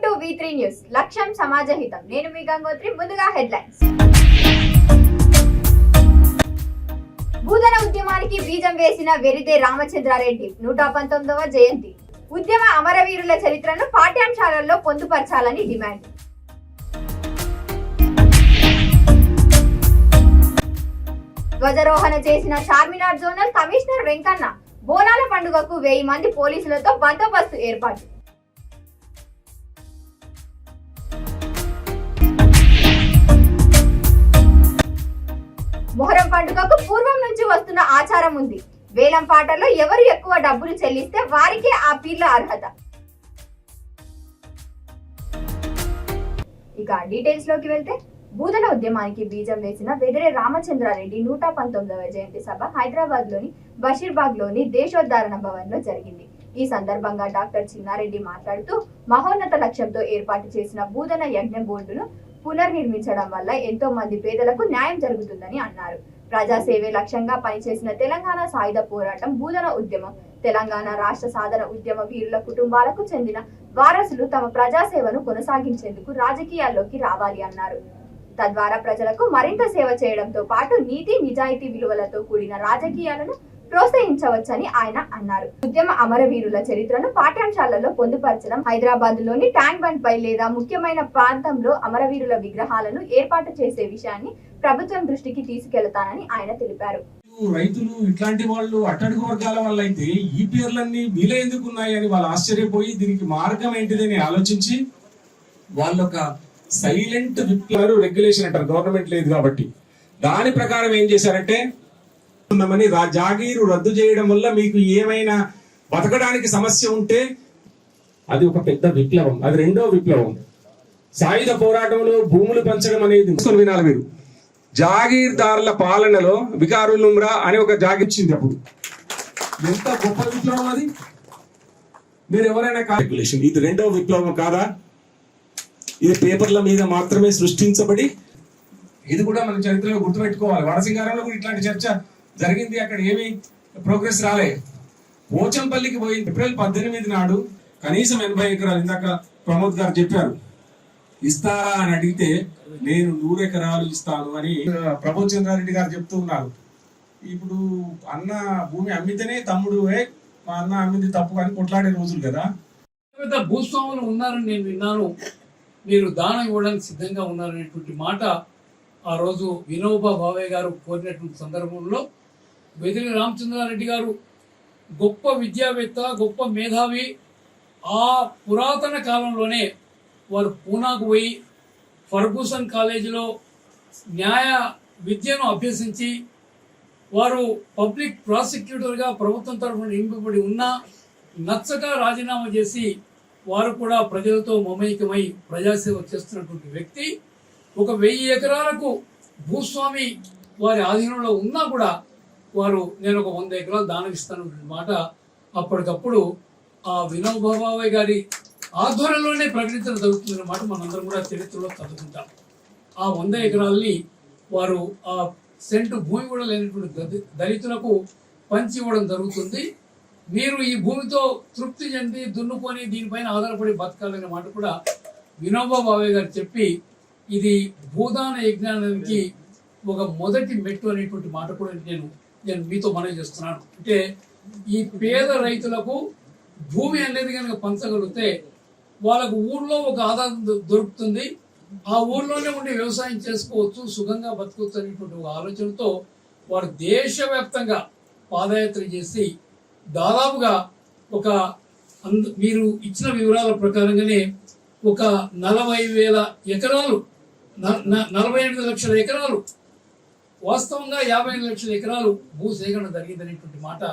To V3 news లక్ష్యం సమాజహితం. నేను మీ గంగోత్రి. ముందుగా హెడ్లైన్స్. భూదన ఉద్యమానికి బీజం వేసిన వెరిదే రామచంద్రారెడ్డి 119వ జయంతి. ఉద్యమ అమరవీరుల చరిత్రను పాఠ్యాంశాలలో పొందుపరచాలని డిమాండ్. ధ్వజారోహణ చేసిన చార్మినార్ జోనల్ కమిషనర్ వెంకన్న. బోనాల పండుగకు 1000 మంది పోలీసులతో బందోబస్తు ఏర్పాటు. మొహరం పండుగకు పూర్వం నుంచి వస్తున్న ఆచారం ఉంది. వేలం పాటల్లో ఎవరు ఎక్కువ డబ్బులు చెల్లిస్తే వారికే ఆ పీర్ల అర్హత. ఇక డీటెయిల్స్ లోకి వెళ్తే, భూదన ఉద్యమానికి బీజం వేసిన వెదిరే రామచంద్రారెడ్డి 119వ జయంతి సభ హైదరాబాద్ లోని బషీర్బాగ్ లోని దేశోద్ధారణ భవన్ లో జరిగింది. ఈ సందర్భంగా డాక్టర్ చిన్నారెడ్డి మాట్లాడుతూ, మహోన్నత లక్ష్యంతో ఏర్పాటు చేసిన భూదన యజ్ఞ బోర్డును పునర్నిర్మించడం వల్ల ఎంతో మంది పేదలకు న్యాయం జరుగుతుందని అన్నారు. ప్రజాసేవే లక్ష్యంగా పనిచేసిన తెలంగాణ సాయుధ పోరాటం భూదన ఉద్యమం తెలంగాణ రాష్ట్ర సాధన ఉద్యమ వీరుల కుటుంబాలకు చెందిన వారసులు తమ ప్రజాసేవను కొనసాగించేందుకు రాజకీయాల్లోకి రావాలి అన్నారు. తద్వారా ప్రజలకు మరింత సేవ చేయడంతో పాటు నీతి నిజాయితీ విలువలతో కూడిన రాజకీయాలను ప్రోత్సహించవచ్చని ఆయన అన్నారు. ఉద్యమ అమరవీరుల చరిత్రను పాఠ్యాంశాలలో పొందుపరచడం, హైదరాబాద్ లోని ట్యాంక్ బండ్ పై లేదా ముఖ్యమైన ప్రాంతంలో అమరవీరుల విగ్రహాలను ఏర్పాటు చేసే విషయాన్ని ప్రభుత్వం దృష్టికి తీసుకెళ్తానని ఆయన తెలిపారు. రైతులు ఇట్లాంటి వాళ్ళు అట్టడుగు వర్గాల వల్ల అయితే ఈ పేర్లన్నీ వీలే ఎందుకు ఉన్నాయని వాళ్ళు ఆశ్చర్యపోయి దీనికి మార్గం ఏంటిదని ఆలోచించి వాళ్ళొక సైలెంట్ విప్లవాలు రెగ్యులేషన్ అంటారు, గవర్నమెంట్ లేదు కాబట్టి దాని ప్రకారం ఏం చేశారంటే, జాగీరు రద్దు చేయడం వల్ల మీకు ఏమైనా బతకడానికి సమస్య ఉంటే అది ఒక పెద్ద విప్లవం. అది రెండో విప్లవం. సాయుధ పోరాటంలో భూములు పంచడం అనేది వినాలి మీరు. జాగీర్దారుల పాలనలో వికారుల్ ఉమ్రా అని ఒక జాగిచ్చింది. అప్పుడు ఎంత గొప్ప విప్లవం అది. మీరు ఎవరైనా రెగ్యులేషన్, ఇది రెండో విప్లవం కాదా? ఇది పేపర్ల మీద మాత్రమే సృష్టించబడి, ఇది కూడా మన చరిత్రలో గుర్తుపెట్టుకోవాలి. వడసింగారంలో కూడా ఇట్లాంటి చర్చ జరిగింది. అక్కడ ఏమీ ప్రోగ్రెస్ రాలే. పోచంపల్లికి పోయి ఏప్రిల్ 18 నాడు కనీసం 80 ఎకరాలు, ఇందాక ప్రమోద్ గారు చెప్పారు, ఇస్తారా అని అడిగితే నేను 100 ఎకరాలు ఇస్తాను అని ప్రమోద్ చంద్రారెడ్డి గారు చెప్తూ ఉన్నారు. ఇప్పుడు అన్న భూమి అమ్మితేనే తమ్ముడు మా అన్న అమ్మింది తప్పు అని కొట్లాడే రోజులు కదా. భూస్వాములు ఉన్నారని నేను విన్నాను, మీరు దానం ఇవ్వడానికి సిద్ధంగా ఉన్నారనేటువంటి మాట ఆ రోజు వినోబా భావే గారు కోరినటువంటి సందర్భంలో వెదిరి రామచంద్రారెడ్డి గారు గొప్ప విద్యావేత్త, గొప్ప మేధావి. ఆ పురాతన కాలంలోనే వారు పూనాకు పోయి ఫర్గూసన్ కాలేజీలో న్యాయ విద్యను అభ్యసించి వారు పబ్లిక్ ప్రాసిక్యూటర్గా ప్రభుత్వం తరఫున నింపబడి ఉన్నా నచ్చక రాజీనామా చేసి వారు కూడా ప్రజలతో మమేకమై ప్రజాసేవ చేస్తున్నటువంటి వ్యక్తి. ఒక 1000 ఎకరాలకు భూస్వామి వారి ఆధీనంలో ఉన్నా కూడా వారు నేను ఒక 100 ఎకరాలు దానం ఇస్తాను మాట అప్పటికప్పుడు ఆ వినోబా భావే గారి ఆధ్వర్యంలోనే ప్రకటించడం జరుగుతుందన్నమాట. మనందరం కూడా చరిత్రలో చదువుకుంటాం. ఆ 100 ఎకరాలని వారు ఆ సెంటు భూమి కూడా లేనటువంటి దళితులకు పంచి ఇవ్వడం జరుగుతుంది. మీరు ఈ భూమితో తృప్తి చెంది దున్నుకొని దీనిపైన ఆధారపడి బతకాలనే మాట కూడా వినోబా భావే గారు చెప్పి, ఇది భూదాన యజ్ఞానానికి ఒక మొదటి మెట్టు అనేటువంటి మాట కూడా నేను మీతో మనవి చేస్తున్నాను. అంటే ఈ పేద రైతులకు భూమి అనేది కనుక పంచగలిగితే వాళ్ళకు ఊర్లో ఒక ఆదాయం దొరుకుతుంది, ఆ ఊర్లోనే ఉండి వ్యవసాయం చేసుకోవచ్చు, సుఖంగా బతకవచ్చు అనేటువంటి ఒక ఆలోచనతో వారు దేశవ్యాప్తంగా పాదయాత్ర చేసి దాదాపుగా ఒక మీరు ఇచ్చిన వివరాల ప్రకారంగానే ఒక 40,000 ఎకరాలు, 48 లక్షల ఎకరాలు, వాస్తవంగా 55 లక్షల ఎకరాలు భూసేకరణ జరిగిందనేటువంటి మాట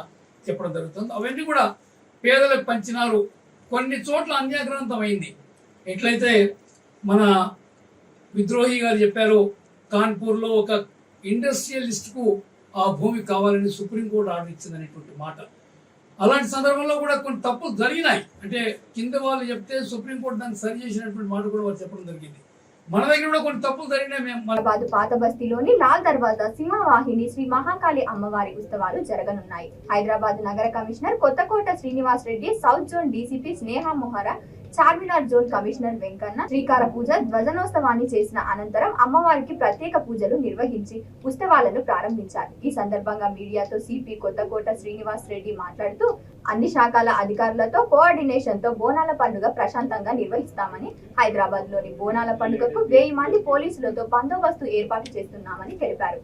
చెప్పడం జరుగుతుంది. అవన్నీ కూడా పేదలకు పంచినారు. కొన్ని చోట్ల అన్యాక్రాంతం అయింది. ఎట్లయితే మన విద్రోహి గారు చెప్పారు, కాన్పూర్లో ఒక ఇండస్ట్రియలిస్ట్కు ఆ భూమి కావాలని సుప్రీంకోర్టు ఆర్డర్ ఇచ్చిందనేటువంటి మాట. అలాంటి సందర్భంలో కూడా కొన్ని తప్పులు జరిగినాయి. అంటే కింద వాళ్ళు చెప్తే సుప్రీంకోర్టు దాన్ని సరి చేసినటువంటి మాట కూడా వారు చెప్పడం జరిగింది. మన దగ్గర కూడా కొన్ని తప్పులు జరిగినాయి. పాత బస్తీలోని లాల్ దర్వాజా సింహవాహిని శ్రీ మహాకాళి అమ్మవారి ఉత్సవాలు జరగనున్నాయి. హైదరాబాద్ నగర commissioner Kothakota Srinivas Reddy, south zone DCP Sneha Mohra, Charminar zone commissioner Venkanna శ్రీకార పూజ ధ్వజనోత్సవాన్ని చేసిన అనంతరం అమ్మవారికి ప్రత్యేక పూజలు నిర్వహించి ఉత్సవాలను ప్రారంభించారు. ఈ సందర్భంగా మీడియాతో సిపి కొత్తకోట శ్రీనివాస్ రెడ్డి మాట్లాడుతూ అన్ని శాఖల అధికారులతో కోఆర్డినేషన్ తో బోనాల పండుగ ప్రశాంతంగా నిర్వహిస్తామని, హైదరాబాద్ లోని బోనాల పండుగకు 1000 మంది పోలీసులతో బందోబస్తు ఏర్పాటు చేస్తున్నామని తెలిపారు.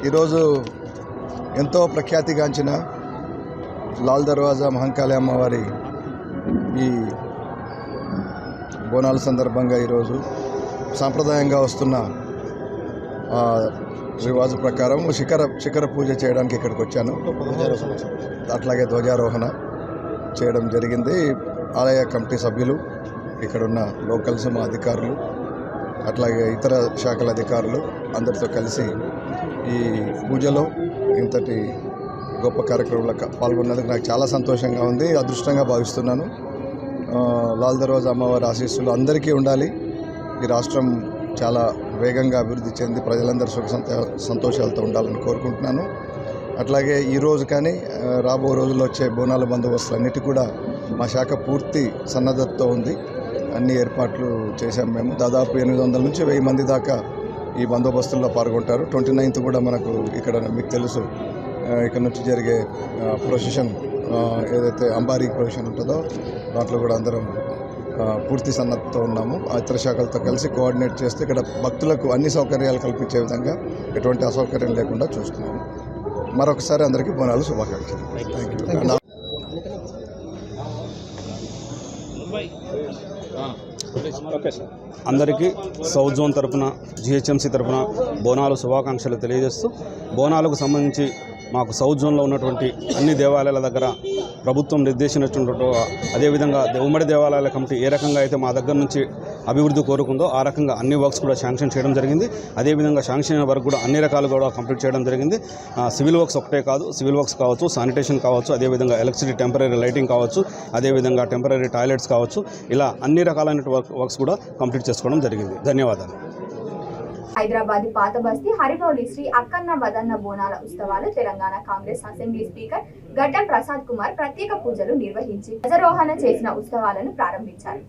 ఈరోజు ఎంతో ప్రఖ్యాతిగాంచిన లాల్ దర్వాజా మహంకాళి అమ్మవారి ఈ బోనాల సందర్భంగా ఈరోజు సాంప్రదాయంగా వస్తున్న రివాజు ప్రకారం శిఖర పూజ చేయడానికి ఇక్కడికి వచ్చాను. అట్లాగే ధ్వజారోహణ చేయడం జరిగింది. ఆలయ కమిటీ సభ్యులు, ఇక్కడున్న లోకల్స్, మా అధికారులు, అట్లాగే ఇతర శాఖల అధికారులు అందరితో కలిసి ఈ పూజలో ఇంతటి గొప్ప కార్యక్రమంలో పాల్గొన్నందుకు నాకు చాలా సంతోషంగా ఉంది, అదృష్టంగా భావిస్తున్నాను. లాల్ దర్వాజా అమ్మవారి ఆశీస్సులు అందరికీ ఉండాలి. ఈ రాష్ట్రం చాలా వేగంగా అభివృద్ధి చెంది ప్రజలందరూ సుఖ సంతోషాలతో ఉండాలని కోరుకుంటున్నాను. అట్లాగే ఈరోజు కానీ రాబో రోజుల్లో వచ్చే బోనాల బందోబస్తులన్నిటి కూడా మా శాఖ పూర్తి సన్నద్ధతతో ఉంది. అన్ని ఏర్పాట్లు చేశాం మేము. దాదాపు 800 నుంచి 1000 మంది దాకా ఈ బందోబస్తుల్లో పాల్గొంటారు. 29th కూడా మనకు ఇక్కడ మీకు తెలుసు ఇక్కడ నుంచి జరిగే ప్రొసెషన్ ఏదైతే అంబారీ ప్రొసెషన్ ఉంటుందో దాంట్లో కూడా అందరం పూర్తి సన్నద్ధతో ఉన్నాము. ఇతర శాఖలతో కలిసి కోఆర్డినేట్ చేస్తే ఇక్కడ భక్తులకు అన్ని సౌకర్యాలు కల్పించే విధంగా ఎటువంటి అసౌకర్యం లేకుండా చూస్తున్నాము. మరొకసారి అందరికీ బోనాలు శుభాకాంక్షలు. Thank you. అందరికీ సౌత్ జోన్ తరఫున, జిహెచ్ఎంసీ తరఫున బోనాలు శుభాకాంక్షలు తెలియజేస్తూ, బోనాలకు సంబంధించి మాకు సౌత్ జోన్లో ఉన్నటువంటి అన్ని దేవాలయాల దగ్గర ప్రభుత్వం నిర్దేశించినటువంటి అదేవిధంగా ఉమ్మడి దేవాలయాల కమిటీ ఏ రకంగా అయితే మా దగ్గర నుంచి అభివృద్ధి కోరుకుందో ఆ రకంగా అన్ని వర్క్స్ కూడా శాంక్షన్ చేయడం జరిగింది. అదేవిధంగా శాంక్షన్ అయిన వర్క్ కూడా అన్ని రకాలు కూడా కంప్లీట్ చేయడం జరిగింది. సివిల్ వర్క్స్ ఒకటే కాదు, సివిల్ వర్క్స్ కావచ్చు, శానిటేషన్ కావచ్చు, అదేవిధంగా ఎలక్ట్రిసిటీ టెంపరీ లైటింగ్ కావచ్చు, అదేవిధంగా టెంపరీ టాయిలెట్స్ కావచ్చు, ఇలా అన్ని రకాలైన వర్క్స్ కూడా కంప్లీట్ చేసుకోవడం జరిగింది. ధన్యవాదాలు. హైదరాబాద్ పాత బస్తీ హరిబౌలి శ్రీ అక్కన్న వదన్న బోనాల ఉత్సవాలు తెలంగాణ కాంగ్రెస్ అసెంబ్లీ స్పీకర్ గడ్డం ప్రసాద్ కుమార్ ప్రత్యేక పూజలు నిర్వహించి ధ్వజారోహణ చేసిన ఉత్సవాలను ప్రారంభించారు.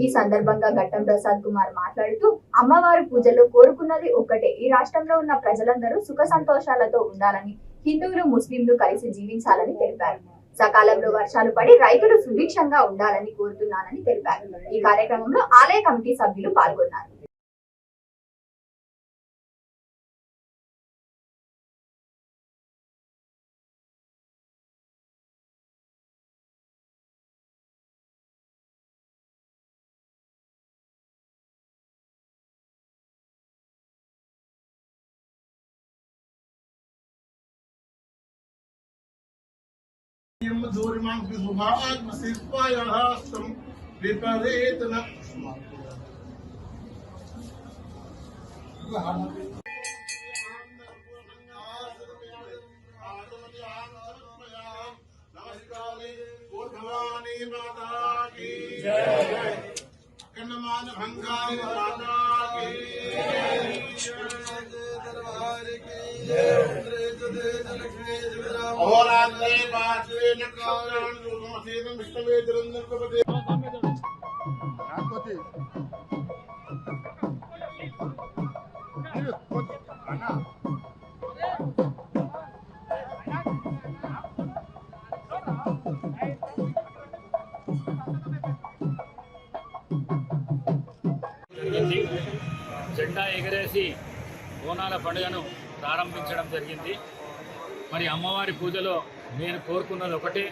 ఈ సందర్భంగా గడ్డం ప్రసాద్ కుమార్ మాట్లాడుతూ, అమ్మవారి పూజలో కోరుకున్నది ఒక్కటే, ఈ రాష్ట్రంలో ఉన్న ప్రజలందరూ సుఖ సంతోషాలతో ఉండాలని, హిందువులు ముస్లింలు కలిసి జీవించాలని తెలిపారు. సకాలంలో వర్షాలు పడి రైతులు సుభిక్షంగా ఉండాలని కోరుతున్నానని తెలిపారు. ఈ కార్యక్రమంలో ఆలయ కమిటీ సభ్యులు పాల్గొన్నారు. और జరిగింది. జెండా ఎగరేసి బోనాల పండుగను ప్రారంభించడం జరిగింది. మరి అమ్మవారి పూజలో నేను కోరుకున్నది ఒకటే,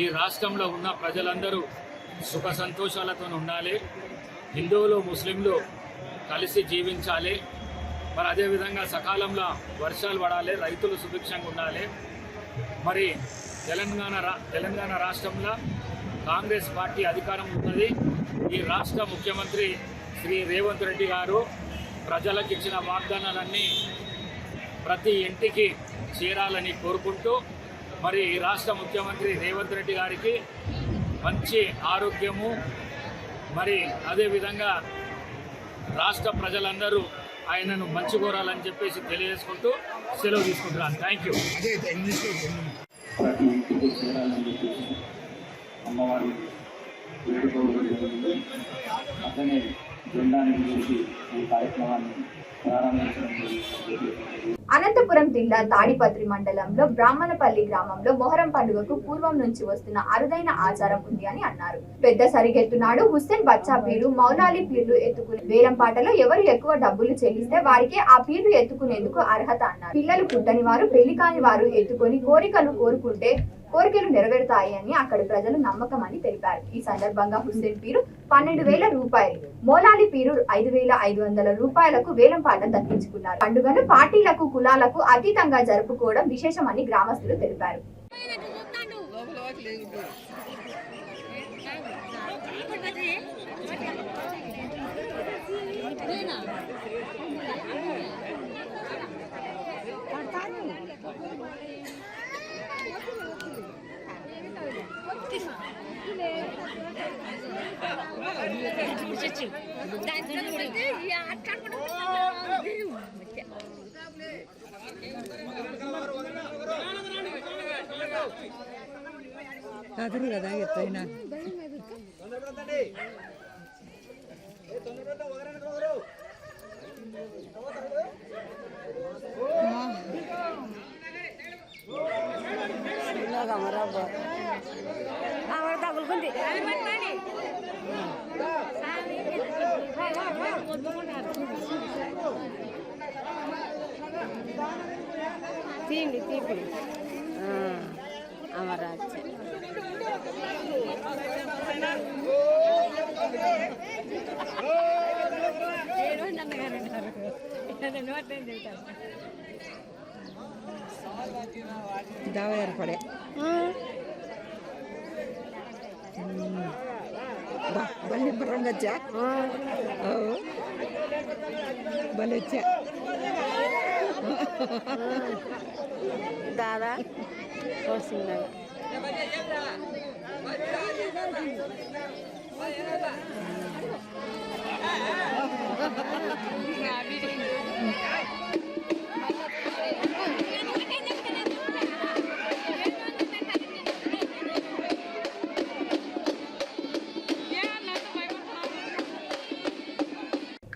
ఈ రాష్ట్రంలో ఉన్న ప్రజలందరూ సుఖ సంతోషాలతో ఉండాలి, హిందువులు ముస్లింలు కలిసి జీవించాలి, మరి అదేవిధంగా సకాలంలో వర్షాలు పడాలి, రైతులు సుభిక్షంగా ఉండాలి. మరి తెలంగాణ రాష్ట్రంలో కాంగ్రెస్ పార్టీ అధికారం ఉన్నది. ఈ రాష్ట్ర ముఖ్యమంత్రి శ్రీ రేవంత్ రెడ్డి గారు ప్రజలకు ఇచ్చిన వాగ్దానాలన్నీ ప్రతి ఇంటికి చేరాలని కోరుకుంటూ, మరి ఈ రాష్ట్ర ముఖ్యమంత్రి రేవంత్ రెడ్డి గారికి మంచి ఆరోగ్యము, మరి అదేవిధంగా రాష్ట్ర ప్రజలందరూ ఆయనను మంచి కోరాలని చెప్పేసి తెలియజేసుకుంటూ సెలవు తీసుకుంటున్నాను. Thank you. ప్రతి ఇంటికి చేరాలని చెప్పేసి అమ్మవారి వేడుకోవడం అతనే జెండాని గురించి ఈ కార్యక్రమాన్ని ప్రారంభించడం జరిగింది. అనంతపురం జిల్లా తాడిపత్రి మండలంలో బ్రాహ్మణపల్లి గ్రామంలో మొహరం పండుగకు పూర్వం నుంచి వస్తున్న అరుదైన ఆచారం ఉంది అని అన్నారు. పెద్ద సరిగెత్తునాడు హుస్సేన్ బచ్చా పీరు, మౌలాలి పీర్లు ఎత్తుకునే వేలం పాటలో ఎవరు ఎక్కువ డబ్బులు చెల్లిస్తే వారికే ఆ పీర్లు ఎత్తుకునేందుకు అర్హత అన్నారు. పిల్లలు పుట్టని వారు, పెళ్లి కాని వారు ఎత్తుకొని కోరికలు కోరుకుంటే కోరికలు నెరవేరుతాయి అని అక్కడి ప్రజలు నమ్మకం అని తెలిపారు. ఈ సందర్భంగా హుస్సేన్ పీరు 12,000 రూపాయలు, మౌలాలి పీరు 5,500 రూపాయలకు వేలం పాట దక్కించుకున్నారు. పండుగను పార్టీలకు, కులాలకు అతీతంగా జరుపుకోవడం విశేషమని గ్రామస్తులు తెలిపారు. కాదు కదా ఎప్పుడైనా తగులుకుంది తీయండి తీపిడి అమరాజ్ దావ ఏర్పడే బల్లి బరంగచ్చా బలొచ్చా దాదా కోసిందా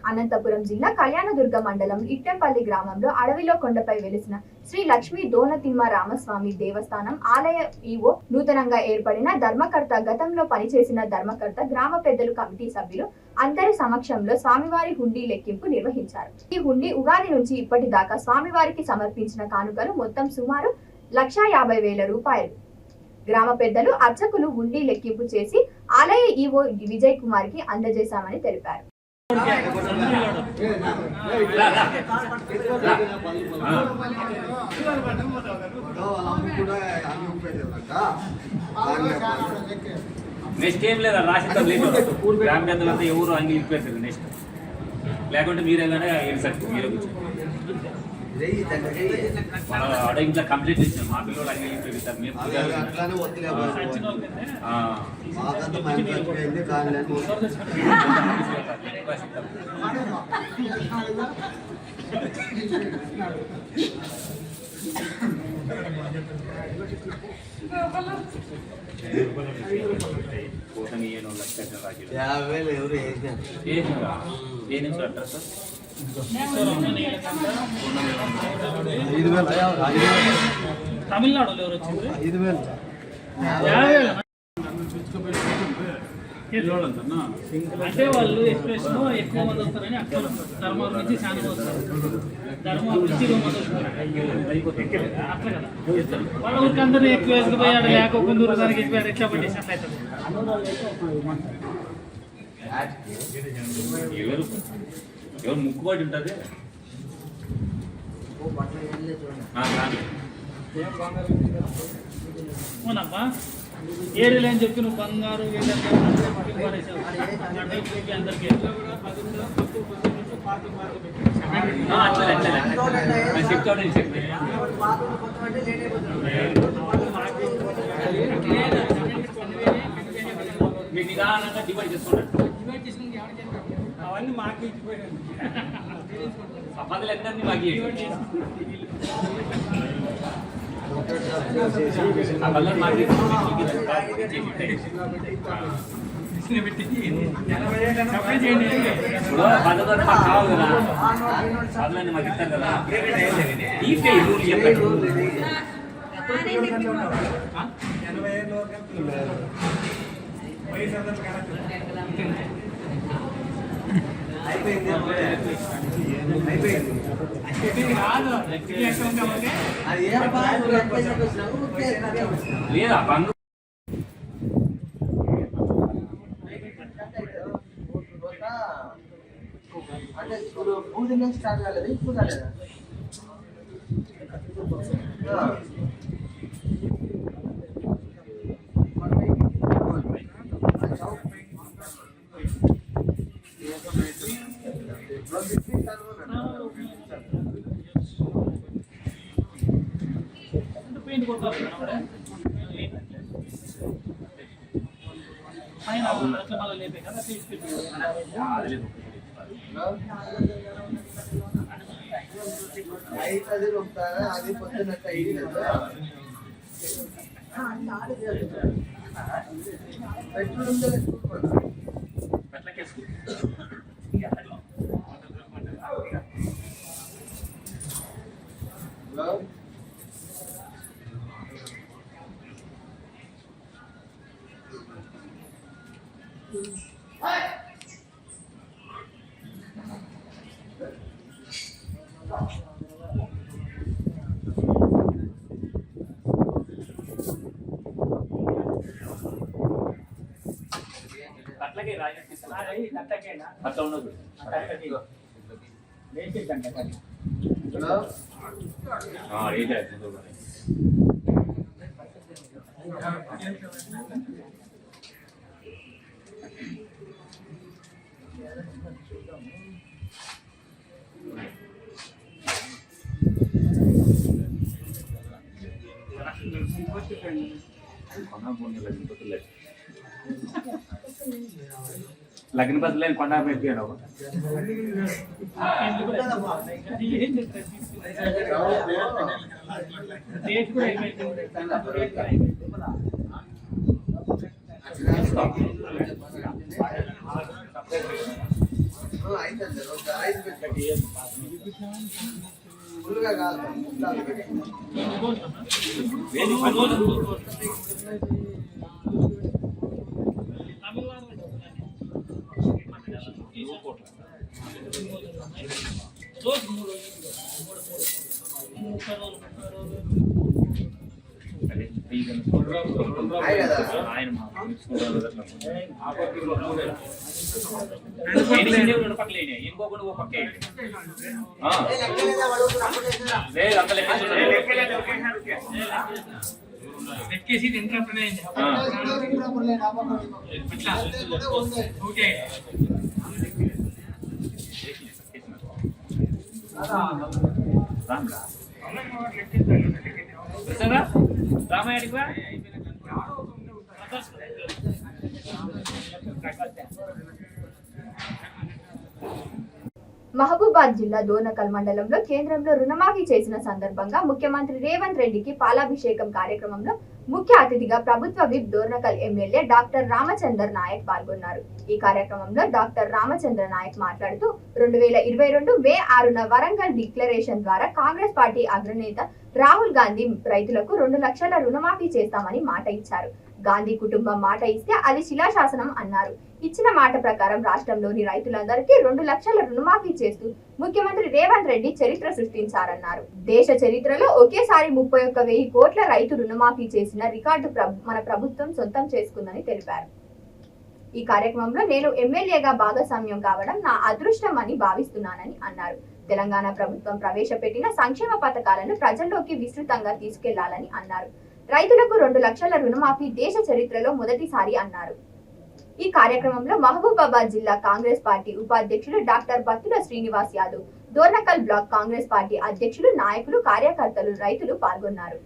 అనంతపురం జిల్లా కళ్యాణదుర్గ మండలం ఇట్టంపల్లి గ్రామంలో అడవిలో కొండపై వెలిసిన శ్రీ లక్ష్మీ దోనతిమ్మ రామస్వామి దేవస్థానం ఆలయ ఈవో నూతనంగా ఏర్పడిన ధర్మకర్త, గతంలో పనిచేసిన ధర్మకర్త, గ్రామ పెద్దలు, కమిటీ సభ్యులు అందరి సమక్షంలో స్వామివారి హుండీ లెక్కింపు నిర్వహించారు. ఈ హుండీ ఉగాది నుంచి ఇప్పటిదాకా స్వామివారికి సమర్పించిన కానుకలు మొత్తం సుమారు 1,50,000 రూపాయలు. గ్రామ పెద్దలు, అర్చకులు హుండీ లెక్కింపు చేసి ఆలయ ఈవో విజయ్ కుమార్ కి అందజేశామని తెలిపారు. నెక్స్ట్ ఏం లేదా రాసిద్దాం లేదు గ్రామ పెద్దలంతా ఎవరు అంగి ఇప్పారు నెక్స్ట్ లేకుంటే మీరేగానే ఇన్సెక్ట్ మీరే కూర్చోండి ఆడ ఇంట్లో కంప్లీట్ చేసాం మా పిల్లలు అంగి ఇప్పిస్తారు మేము కోసం 7 లక్షలు రాజు 50,000 ఎవరు ఏ నుంచి అడ్రస్ తమిళనాడులో ఎవరు వచ్చింది 50,000 అంటే వాళ్ళు ఎక్స్ప్రెస్ ఎక్కువ మంది వస్తారని అక్కడ ధర్మవరం నుంచి చాలా వస్తారు, ధర్మవరం నుంచి 20 మంది వస్తారు అట్లా కదా. వాళ్ళ ఊరికి అందరూ ఎక్కువ వేసుకుపోయాడు లేకపోతే దానికి రిక్షా పట్టేసి అట్లా అవుతుంది. ఎవరు ముక్కుబాటు ఉంటుంది అవునమ్మా, ఏడు అని చెప్పి నువ్వు బంగారు అందరికీ మీకు నిదానంగా డివైడ్ చేసుకుంటారు. అవన్నీ మాకు ఇచ్చిపోయాను, పదులు ఎక్కడన్నీ మాకు పదవి మాకు కావాలి కదా, పదులన్నీ మాకు ఇస్తారు కదా. ఈ పేరు చెప్పండి. లేదా బంగు అంటే పూజ స్టార్ట్ కాలేదు, ఇప్పుడు కాలేదా? పెయింట్ కొట్టాలి పైన అట్లా మళ్ళీ లేపే కదా తీసుకెళ్ళి అది రొంపుతారా, అది పొద్దున్నట్టు అయ్యి పెట్రోల్ ఉంటే అట్లా ఉండదు. లగ్న బదులు కొండ పెట్టాడు. ఫుల్గా కాదు. ఎక్కేసి ఇంటర్ప్రినే ఓకే రామాయణికి మహబూబాద్ జిల్లా దోర్నకల్ మండలంలో కేంద్రంలో రుణమాఫీ చేసిన సందర్భంగా ముఖ్యమంత్రి రేవంత్ రెడ్డికి పాలాభిషేకం కార్యక్రమంలో ముఖ్య అతిథిగా ప్రభుత్వ whip Dornakal MLA doctor Ramachandra Naik పాల్గొన్నారు. ఈ కార్యక్రమంలో డాక్టర్ రామచంద్ర నాయక్ మాట్లాడుతూ 2022 మే 6న వరంగల్ డిక్లరేషన్ ద్వారా కాంగ్రెస్ పార్టీ అగ్రనేత రాహుల్ గాంధీ రైతులకు 2 లక్షల రుణమాఫీ చేస్తామని మాట ఇచ్చారు. గాంధీ కుటుంబం మాట ఇస్తే అది శిలాశాసనం అన్నారు. ఇచ్చిన మాట ప్రకారం రాష్ట్రంలోని రైతులందరికీ 2 లక్షల రుణమాఫీ చేస్తూ ముఖ్యమంత్రి రేవంత్ రెడ్డి చరిత్ర సృష్టించారన్నారు. దేశ చరిత్రలో ఒకేసారి 31,000 కోట్ల రైతు రుణమాఫీ చేసిన రికార్డు మన ప్రభుత్వం సొంతం చేసుకుందని తెలిపారు. ఈ కార్యక్రమంలో నేను ఎమ్మెల్యేగా భాగస్వామ్యం కావడం నా అదృష్టం అని భావిస్తున్నానని అన్నారు. తెలంగాణ ప్రభుత్వం ప్రవేశపెట్టిన సంక్షేమ పథకాలను ప్రజల్లోకి విస్తృతంగా తీసుకెళ్లాలని అన్నారు. రైతులకు 2 లక్షల రుణమాఫీ దేశ చరిత్రలో మొదటిసారి అన్నారు. ఈ కార్యక్రమంలో మహబూబాబాద్ జిల్లా కాంగ్రెస్ పార్టీ ఉపాధ్యక్షులు doctor Battula Srinivas Yadav, Dornakal block Congress party అధ్యక్షులు, నాయకులు, కార్యకర్తలు, రైతులు పాల్గొన్నారు.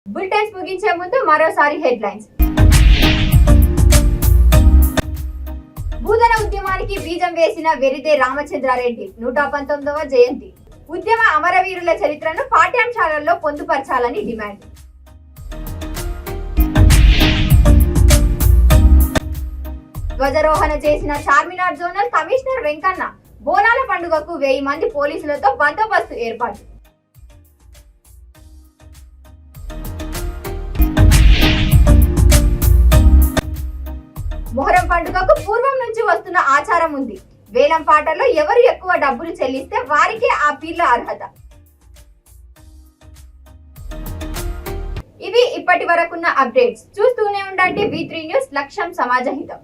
బులెటిన్స్ ముగించే ముందు మరోసారి హెడ్లైన్స్. భూదన ఉద్యమానికి బీజం వేసిన వెరిదే రామచంద్రారెడ్డి 119వ జయంతి. ఉద్యమ అమరవీరుల చరిత్రను పాఠ్యాంశాలలో పొందుపరచాలని డిమాండ్. ధ్వజారోహణ చేసిన చార్మినార్ జోనల్ కమిషనర్ వెంకన్న. బోనాల పండుగకు 1000 మంది పోలీసులతో బందోబస్తు ఏర్పాటు. మొహరం పండుగకు పూర్వం నుంచి వస్తున్న ఆచారం ఉంది. వేలం పాటల్లో ఎవరు ఎక్కువ డబ్బులు చెల్లిస్తే వారికే ఆ పీర్ల అర్హత. ఇవి ఇప్పటి వరకున్న అప్డేట్స్. చూస్తూనే ఉండండి V3 న్యూస్, లక్ష్యం సమాజ హితం.